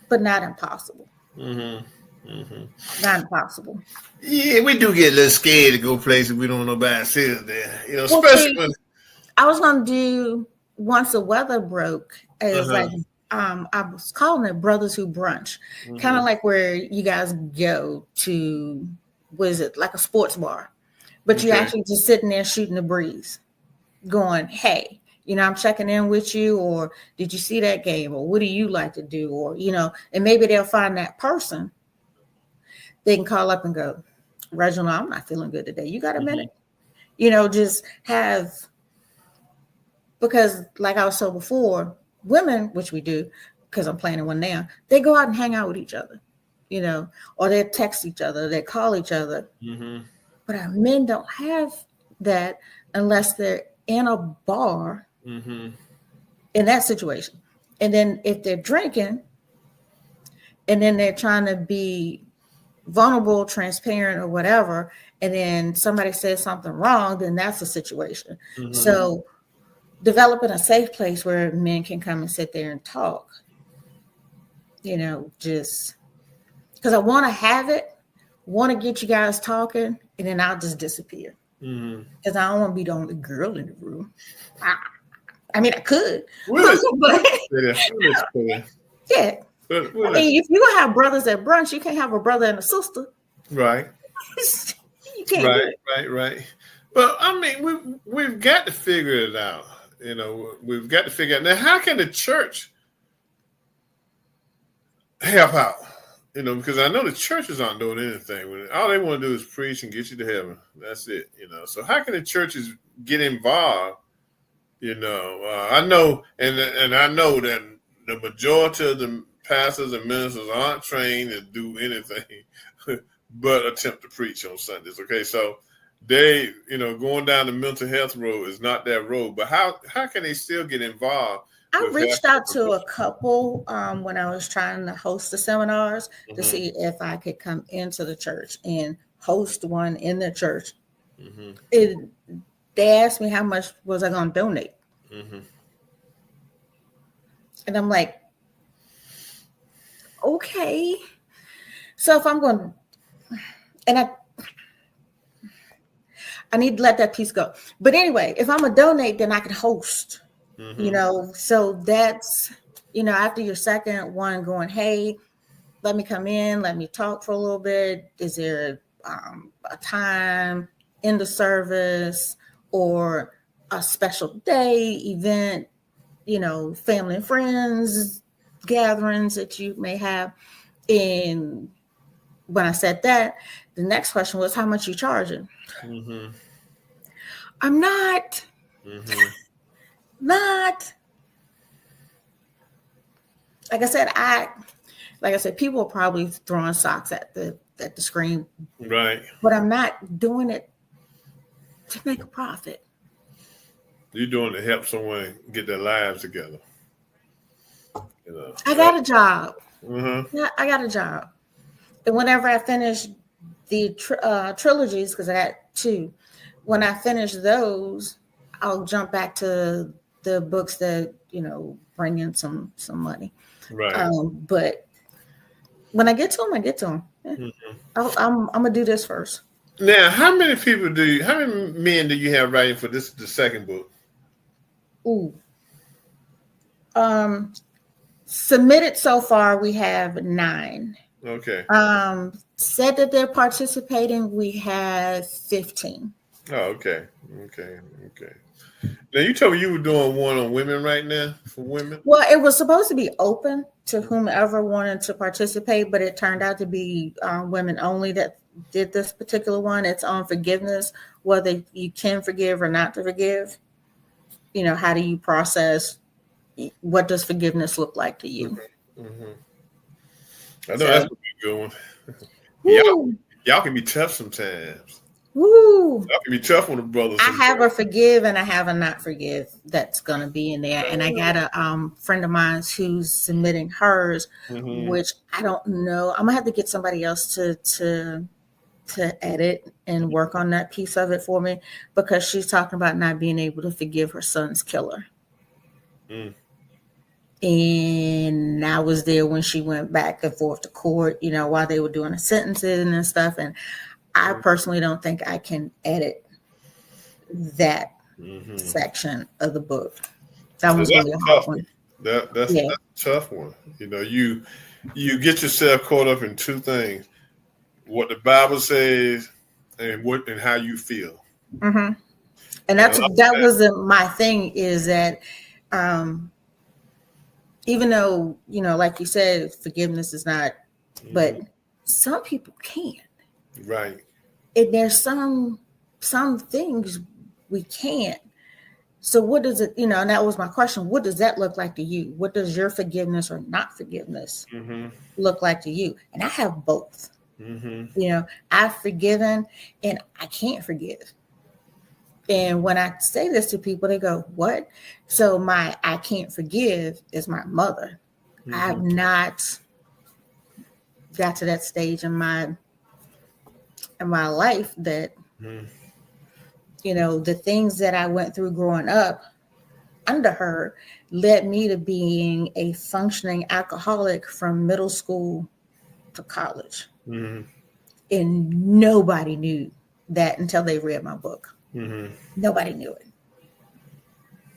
[SPEAKER 2] but not impossible.
[SPEAKER 1] Mm-hmm. Mm-hmm.
[SPEAKER 2] Not impossible.
[SPEAKER 1] Yeah, we do get a little scared to go places we don't know nobody see us there.
[SPEAKER 2] Well,
[SPEAKER 1] Especially
[SPEAKER 2] see,
[SPEAKER 1] when
[SPEAKER 2] I was going to do, once the weather broke, it was
[SPEAKER 1] uh-huh.
[SPEAKER 2] like, I was calling it Brothers Who Brunch, kind
[SPEAKER 1] Mm-hmm.
[SPEAKER 2] of like where you guys go to, what is it, like a sports bar, but you
[SPEAKER 1] Okay.
[SPEAKER 2] actually just sitting there shooting the breeze, going, hey, I'm checking in with you, or did you see that game, or what do you like to do, or, and maybe they'll find that person. They can call up and go, Reginald, I'm not feeling good today. You got a minute? Just have, because like I was told before, women, which we do, because I'm planning one now, they go out and hang out with each other. or they text each other, they call each other.
[SPEAKER 1] Mm-hmm.
[SPEAKER 2] But our men don't have that unless they're in a bar
[SPEAKER 1] Mm-hmm.
[SPEAKER 2] in that situation. And then if they're drinking and then they're trying to be vulnerable, transparent, or whatever, and then somebody says something wrong, then that's a situation.
[SPEAKER 1] Mm-hmm.
[SPEAKER 2] So developing a safe place where men can come and sit there and talk, just because I want to have it, want to get you guys talking, and then I'll just disappear. Because I don't want to be the only girl in the room. I mean, I could. Yeah. I mean, if you gonna have brothers at brunch, you can't have a brother and a sister.
[SPEAKER 1] Right.
[SPEAKER 2] You can't.
[SPEAKER 1] Right. But I mean, we've got to figure it out. We've got to figure out now. How can the church help out? Because I know the churches aren't doing anything. All they want to do is preach and get you to heaven. That's it. So how can the churches get involved? I know, and I know that the majority of the pastors and ministers aren't trained to do anything but attempt to preach on Sundays. Okay, so they, going down the mental health road is not that road. But how can they still get involved?
[SPEAKER 2] I reached out to a couple when I was trying to host the seminars to see if I could come into the church and host one in the church. They asked me how much was I going to donate. And I'm like, okay. So if I'm going, and I need to let that piece go. But anyway, if I'm going to donate, then I can host. So that's, after your second one going, hey, let me come in, let me talk for a little bit. Is there a time in the service or a special day event, family and friends gatherings that you may have? And when I said that, the next question was, how much you charging? I'm not. Not like I said, people are probably throwing socks at the screen,
[SPEAKER 1] right?
[SPEAKER 2] But I'm not doing it to make a profit.
[SPEAKER 1] You're doing it to help someone get their lives together.
[SPEAKER 2] I got a job. Yeah, I got a job, and whenever I finish the trilogies, because I got 2, when I finish those, I'll jump back to the books that bring in some money,
[SPEAKER 1] right?
[SPEAKER 2] But when I get to them, I get to them. I'm gonna do this first.
[SPEAKER 1] Now, how many men do you have writing for the second book?
[SPEAKER 2] Ooh, submitted so far we have 9.
[SPEAKER 1] Okay.
[SPEAKER 2] Said that they're participating, we have 15.
[SPEAKER 1] Oh, okay. Now, you told me you were doing one on women right now for women?
[SPEAKER 2] Well, it was supposed to be open to whomever wanted to participate, but it turned out to be women only that did this particular one. It's on forgiveness, whether you can forgive or not to forgive. How do you process? What does forgiveness look like to you?
[SPEAKER 1] I know that's a good one. Y'all can be tough sometimes.
[SPEAKER 2] Woo!
[SPEAKER 1] Y'all can be tough on the brothers.
[SPEAKER 2] I have a forgive and I have a not forgive that's going to be in there. And I got a friend of mine who's submitting hers, which I don't know. I'm going to have to get somebody else to edit and work on that piece of it for me, because she's talking about not being able to forgive her son's killer. And I was there when she went back and forth to court, while they were doing the sentencing and stuff. And I personally don't think I can edit that section of the book. That was really a hard one.
[SPEAKER 1] That's a tough one. You get yourself caught up in 2 things: what the Bible says and how you feel.
[SPEAKER 2] And that was my thing, is that even though like you said, forgiveness is not, but some people can't.
[SPEAKER 1] Right.
[SPEAKER 2] And there's some things we can't. So what does it, and that was my question. What does that look like to you? What does your forgiveness or not forgiveness look like to you? And I have both. I've forgiven and I can't forgive. And when I say this to people, they go, what? So my I can't forgive is my mother. I have not got to that stage in my life that, the things that I went through growing up under her led me to being a functioning alcoholic from middle school to college. And nobody knew that until they read my book. Nobody knew it.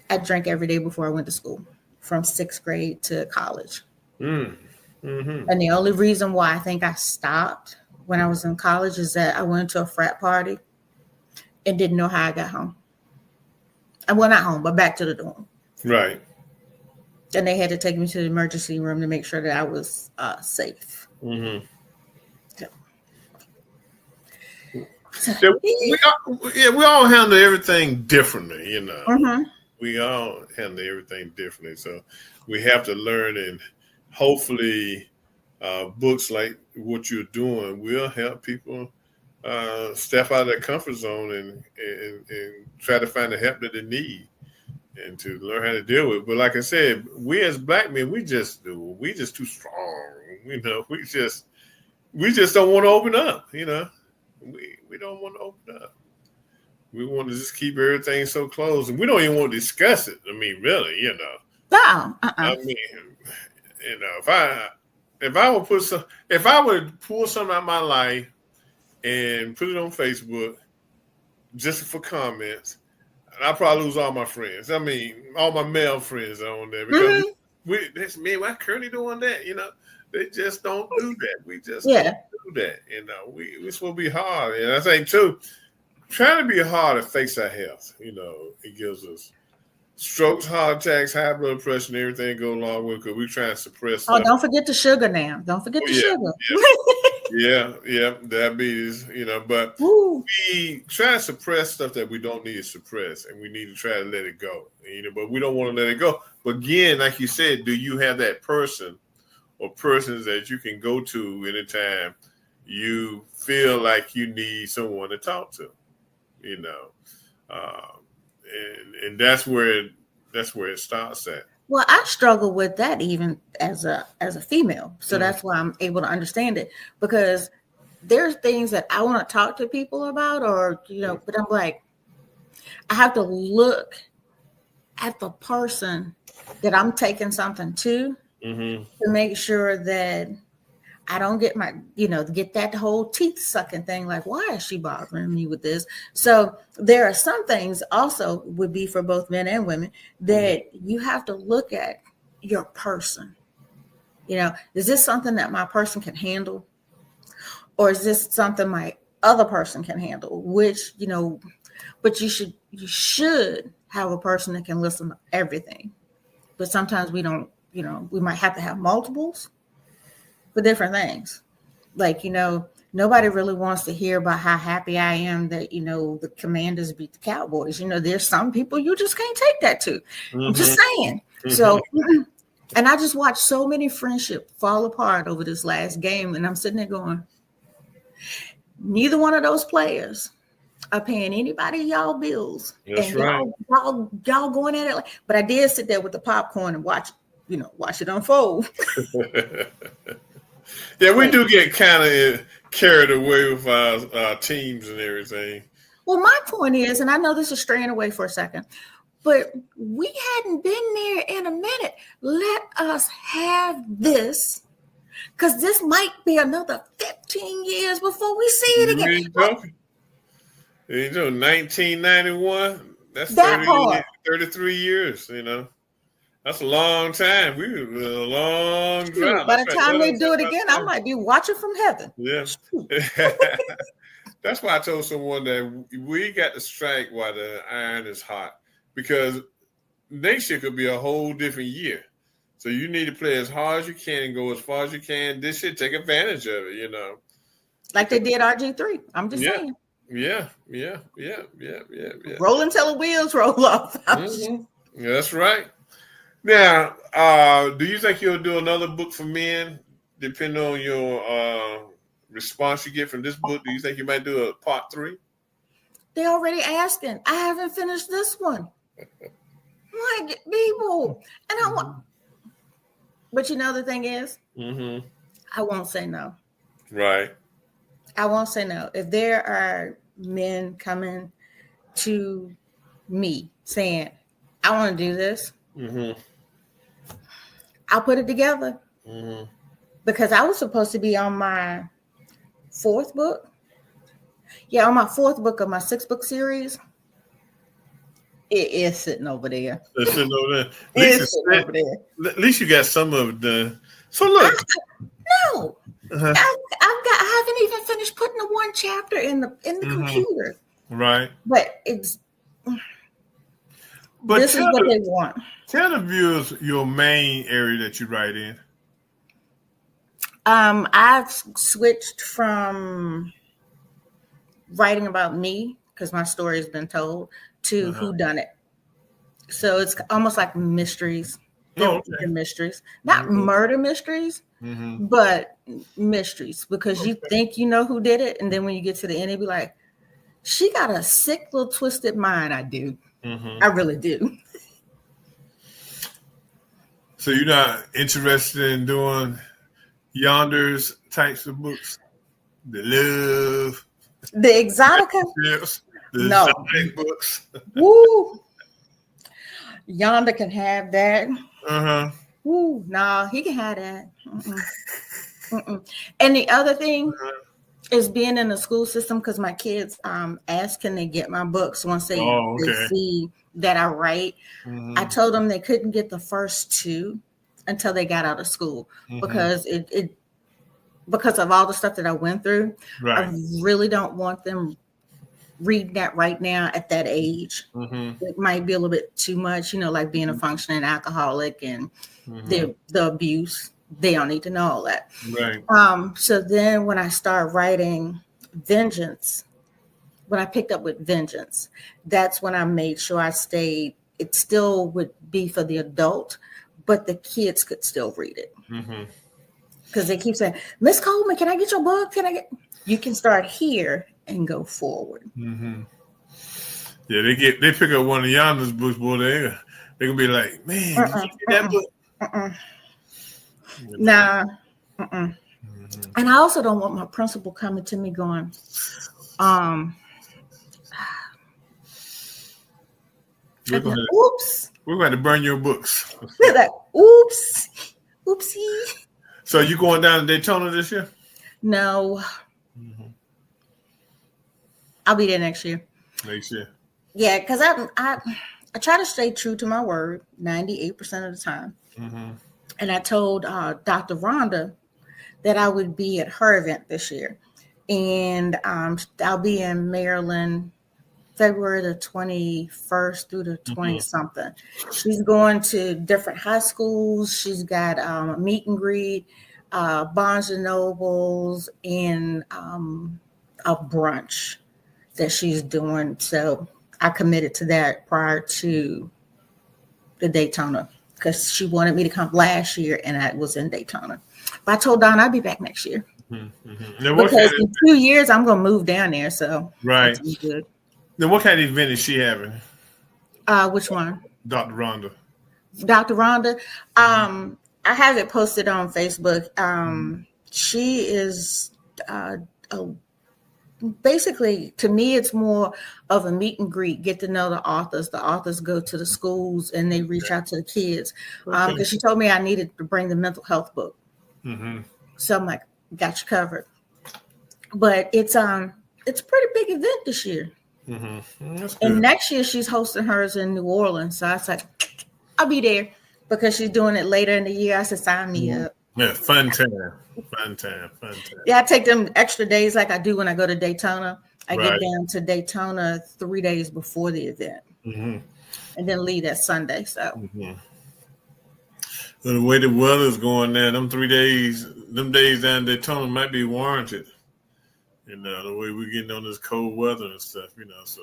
[SPEAKER 2] I drank every day before I went to school, from 6th grade to college. And the only reason why I think I stopped when I was in college is that I went to a frat party and didn't know how I got home. Well, not home, but back to the dorm.
[SPEAKER 1] Right.
[SPEAKER 2] And they had to take me to the emergency room to make sure that I was safe.
[SPEAKER 1] So, we all handle everything differently, We all handle everything differently. So we have to learn, and hopefully books like what you're doing will help people step out of their comfort zone and try to find the help that they need and to learn how to deal with it. But like I said, we as Black men, we just too strong. We just don't want to open up. We don't want to open up. We want to just keep everything so close, and we don't even want to discuss it. I mean, really,
[SPEAKER 2] No.
[SPEAKER 1] I mean, if I would pull something out of my life and put it on Facebook just for comments, I'd probably lose all my friends. I mean, all my male friends are on there because why Curly doing that? They just don't do that. We just don't do that. We're supposed to be hard. And I think too, trying to be hard to face our health. It gives us strokes, heart attacks, high blood pressure, and everything go along with it because we try to suppress stuff.
[SPEAKER 2] Don't forget the sugar now. Don't forget the sugar.
[SPEAKER 1] Yeah, diabetes, but we try to suppress stuff that we don't need to suppress, and we need to try to let it go, but we don't want to let it go. But again, like you said, do you have that person or persons that you can go to anytime you feel like you need someone to talk to, and that's where it starts at.
[SPEAKER 2] Well, I struggle with that even as a female. So that's why I'm able to understand it, because there's things that I want to talk to people about, or, but I'm like, I have to look at the person that I'm taking something to make sure that I don't get get that whole teeth sucking thing. Like, why is she bothering me with this? So there are some things also would be for both men and women that you have to look at your person. Is this something that my person can handle? Or is this something my other person can handle? Which, but you should have a person that can listen to everything. But sometimes we don't, we might have to have multiples for different things. Like, nobody really wants to hear about how happy I am that, the Commanders beat the Cowboys. There's some people you just can't take that to. I'm just saying. So, and I just watched so many friendships fall apart over this last game. And I'm sitting there going, neither one of those players are paying anybody y'all bills.
[SPEAKER 1] That's
[SPEAKER 2] and
[SPEAKER 1] right.
[SPEAKER 2] Y'all going at it. But I did sit there with the popcorn and watch it unfold.
[SPEAKER 1] Yeah, we do get kind of carried away with our teams and everything.
[SPEAKER 2] Well, my point is, and I know this is straying away for a second, but we hadn't been there in a minute. Let us have this, because this might be another 15 years before we see it again.
[SPEAKER 1] You know, 1991, that's 33 years, That's a long time. We were a long drive.
[SPEAKER 2] By the time they do it again, I might be watching from heaven.
[SPEAKER 1] Yeah. That's why I told someone that we got to strike while the iron is hot, because next year could be a whole different year. So you need to play as hard as you can and go as far as you can. This year, take advantage of it,
[SPEAKER 2] Like they did RG3. I'm just saying.
[SPEAKER 1] Yeah.
[SPEAKER 2] Roll until the wheels roll off.
[SPEAKER 1] Mm-hmm. Yeah, that's right. Now, do you think you'll do another book for men, depending on your response you get from this book? Do you think you might do a part 3?
[SPEAKER 2] They already asking. I haven't finished this one. Like people, and I want. But you know the thing is, I won't say no.
[SPEAKER 1] Right.
[SPEAKER 2] I won't say no. If there are men coming to me saying, "I want to do this," I'll put it together. Because I was supposed to be on my 4th book. Yeah, on my 4th book of my 6-book series. It is sitting over there.
[SPEAKER 1] It's sitting over there.
[SPEAKER 2] Over there.
[SPEAKER 1] At least you got some of it done. So look.
[SPEAKER 2] No. I haven't even finished putting the 1 chapter in the computer.
[SPEAKER 1] Right.
[SPEAKER 2] But this is what they want.
[SPEAKER 1] Tell the viewers your main area that you write in.
[SPEAKER 2] I've switched from writing about me, because my story has been told, to whodunit. So it's almost like mysteries. They're mysteries. Not murder mysteries, but mysteries. Because you think you know who did it, and then when you get to the end, it'd be like, she got a sick little twisted mind. I do. I really do.
[SPEAKER 1] So you're not interested in doing Yonder's types of books? The love.
[SPEAKER 2] The exotica?
[SPEAKER 1] The exotic books.
[SPEAKER 2] Woo. Yonder can have that. Woo. No, he can have that. And the other thing is being in the school system, because my kids ask, can they get my books once they see that I write. I told them they couldn't get the first 2 until they got out of school, because because of all the stuff that I went through. Right. I really don't want them reading that right now at that age. It might be a little bit too much, like being a functioning alcoholic and the abuse. They don't need to know all that.
[SPEAKER 1] Right.
[SPEAKER 2] So then when I started writing Vengeance, when I picked up with Vengeance, that's when I made sure I stayed. It still would be for the adult, but the kids could still read it. Because they keep saying, Miss Coleman, can I get your book? You can start here and go forward.
[SPEAKER 1] Yeah, they pick up one of Yonder's books, boy. They gonna be like, man, did you get that book?
[SPEAKER 2] Nah. And I also don't want my principal coming to me going, oops.
[SPEAKER 1] We're going to burn your books.
[SPEAKER 2] Like, oops. Oopsie.
[SPEAKER 1] So you going down to Daytona this year?
[SPEAKER 2] No. I'll be there next year.
[SPEAKER 1] Next year.
[SPEAKER 2] Yeah, because I try to stay true to my word 98% of the time. And I told Dr. Rhonda that I would be at her event this year. And I'll be in Maryland February the 21st through the 20-something. She's going to different high schools. She's got a meet and greet, Barnes and Nobles, and a brunch that she's doing. So I committed to that prior to the Daytona, because she wanted me to come last year and I was in Daytona. But I told Don I'd be back next year. Because in 2 years, I'm going to move down there. So
[SPEAKER 1] right.
[SPEAKER 2] That's good.
[SPEAKER 1] Then what kind of event is she having?
[SPEAKER 2] Which one?
[SPEAKER 1] Dr. Rhonda.
[SPEAKER 2] Dr. Rhonda. I have it posted on Facebook. She is basically, to me, it's more of a meet and greet, get to know the authors. The authors go to the schools and they reach out to the kids. Because she told me I needed to bring the mental health book. So I'm like, got you covered. But it's a pretty big event this year. And next year she's hosting hers in New Orleans. So I was like, I'll be there, because she's doing it later in the year. I said, sign me up.
[SPEAKER 1] Yeah, fun time.
[SPEAKER 2] Yeah, I take them extra days like I do when I go to Daytona. I get down to Daytona 3 days before the event. And then leave that Sunday. So
[SPEAKER 1] the way the weather's going there, them 3 days, them days down in Daytona might be warranted. The way we're getting on this cold weather and stuff, so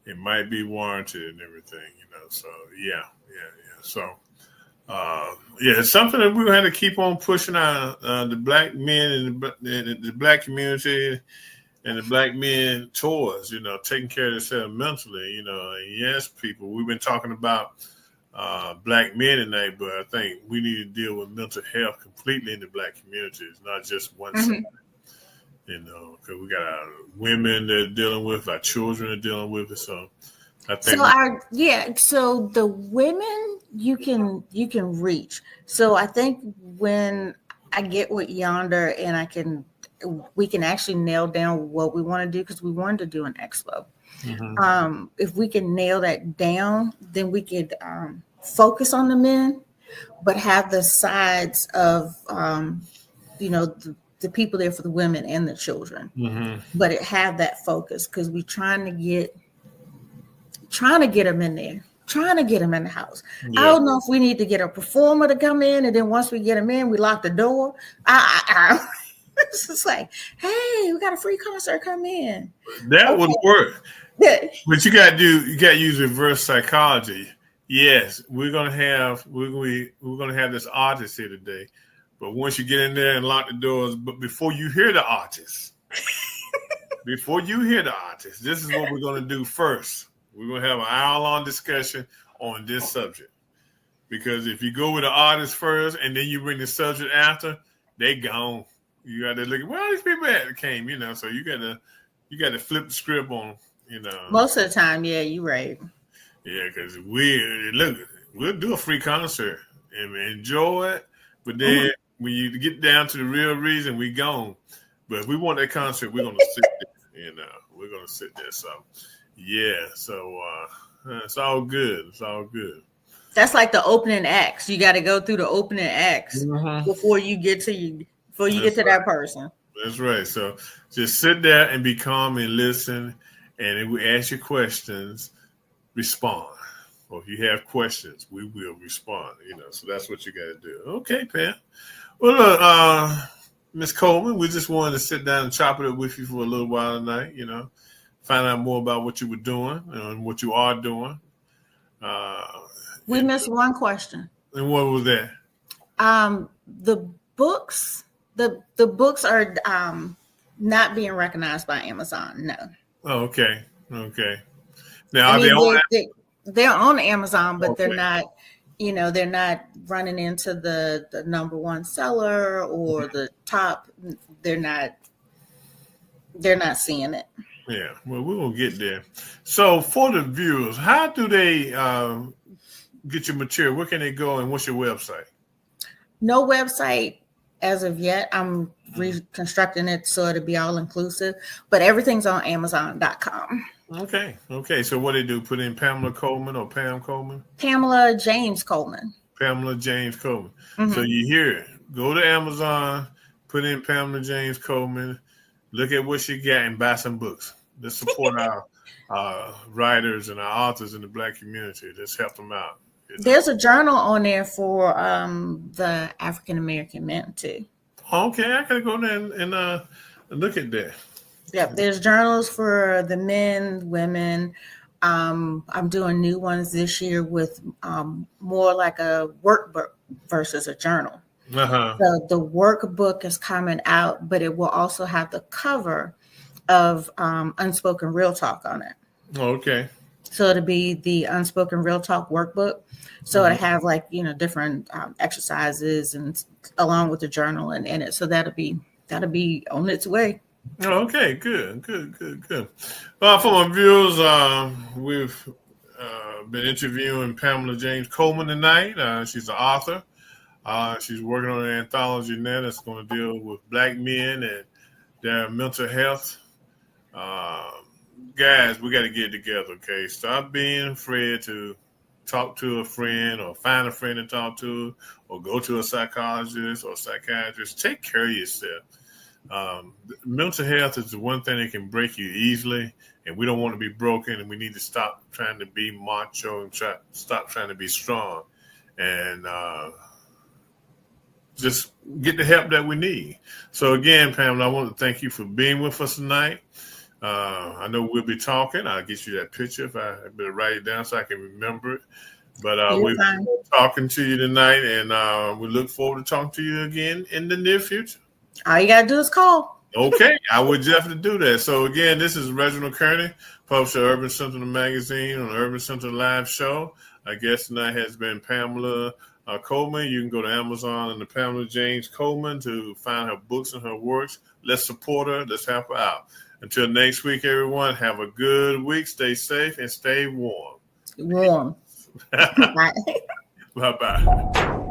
[SPEAKER 1] it might be warranted and everything, So yeah. So it's something that we had to keep on pushing the black men and the black community and the black men towards, taking care of themselves mentally, And yes, people, we've been talking about black men tonight, but I think we need to deal with mental health completely in the black community. It's not just one side, because we got our women that are dealing with, our children are dealing with it. So I think
[SPEAKER 2] so the women you can reach. So I think when I get with Yonder and we can actually nail down what we want to do, because we wanted to do an expo. If we can nail that down, then we could focus on the men, but have the sides of the people there for the women and the children. But have that focus, because we're trying to get them in there, trying to get them in the house. I don't know if we need to get a performer to come in, and then once we get them in, we lock the door. It's just like, hey, we got a free concert, come in.
[SPEAKER 1] That would work. But you got to use reverse psychology. Yes, we're gonna have this artist here today, but once you get in there and lock the doors, but before you hear the artist, this is what we're gonna do first. We're gonna have an hour-long discussion on this subject, because if you go with the artist first and then you bring the subject after, they gone. You got to look at where all these people at came, So you got to flip the script on,
[SPEAKER 2] Most of the time, yeah, you're right.
[SPEAKER 1] Yeah, because we'll do a free concert and enjoy it, but then when you get down to the real reason, we gone. But if we want that concert, we're gonna sit there. We're gonna sit there. So yeah, it's all good. It's all good.
[SPEAKER 2] That's like the opening acts. You got to go through the opening acts before you get to that person.
[SPEAKER 1] That's right. So just sit there and be calm and listen. And if we ask you questions, respond. Or if you have questions, we will respond. So that's what you got to do. Okay, Pam. Well, look, Miss Coleman, we just wanted to sit down and chop it up with you for a little while tonight. Find out more about what you were doing and what you are doing.
[SPEAKER 2] We missed one question.
[SPEAKER 1] And what was that?
[SPEAKER 2] The books. The books are not being recognized by Amazon. No.
[SPEAKER 1] Oh, okay. Now,
[SPEAKER 2] they're on Amazon, but they're not. They're not running into the number one seller or the top. They're not seeing it.
[SPEAKER 1] Yeah. Well, we will get there. So, for the viewers, how do they get your material? Where can they go, and what's your website?
[SPEAKER 2] No website as of yet. I'm reconstructing it so it'll be all inclusive, but everything's on Amazon.com.
[SPEAKER 1] Okay. So what they do? Put in Pamela Coleman or Pam Coleman?
[SPEAKER 2] Pamela James Coleman.
[SPEAKER 1] Pamela James Coleman. So you hear it. Go to Amazon, put in Pamela James Coleman, look at what she got, and buy some books. Let's support our writers and our authors in the Black community. Let's help them out.
[SPEAKER 2] There's a journal on there for the African American men too.
[SPEAKER 1] Okay, I gotta go there and look at that.
[SPEAKER 2] Yep, there's journals for the men, women. I'm doing new ones this year with more like a workbook versus a journal. So the workbook is coming out, but it will also have the cover of Unspoken Real Talk on it.
[SPEAKER 1] Okay.
[SPEAKER 2] So it'll be the Unspoken Real Talk workbook. So it'll have different exercises and along with the journal and in it. So that'll be on its way.
[SPEAKER 1] Okay, good. For my viewers, we've been interviewing Pamela James Coleman tonight. She's an author. She's working on an anthology now that's going to deal with Black men and their mental health. Guys, we got to get together, okay? Stop being afraid to talk to a friend or find a friend to talk to or go to a psychologist or psychiatrist. Take care of yourself. Mental health is the one thing that can break you easily, and we don't want to be broken, and we need to stop trying to be macho and stop trying to be strong and just get the help that we need. So again, Pamela, I want to thank you for being with us tonight. I know we'll be talking. I'll get you that picture if I better write it down so I can remember it. But we're talking to you tonight, and we look forward to talking to you again in the near future.
[SPEAKER 2] All you got to do is call.
[SPEAKER 1] Okay, I would definitely do that. So again, this is Reginald Kearney, publisher of Urban Sentinel magazine on the Urban Sentinel Live show. Our guest tonight has been Pamela Coleman. You can go to Amazon and the Pamela James Coleman to find her books and her works. Let's support her. Let's help her out. Until next week, everyone, have a good week. Stay safe and stay warm.
[SPEAKER 2] Warm.
[SPEAKER 1] Bye-bye.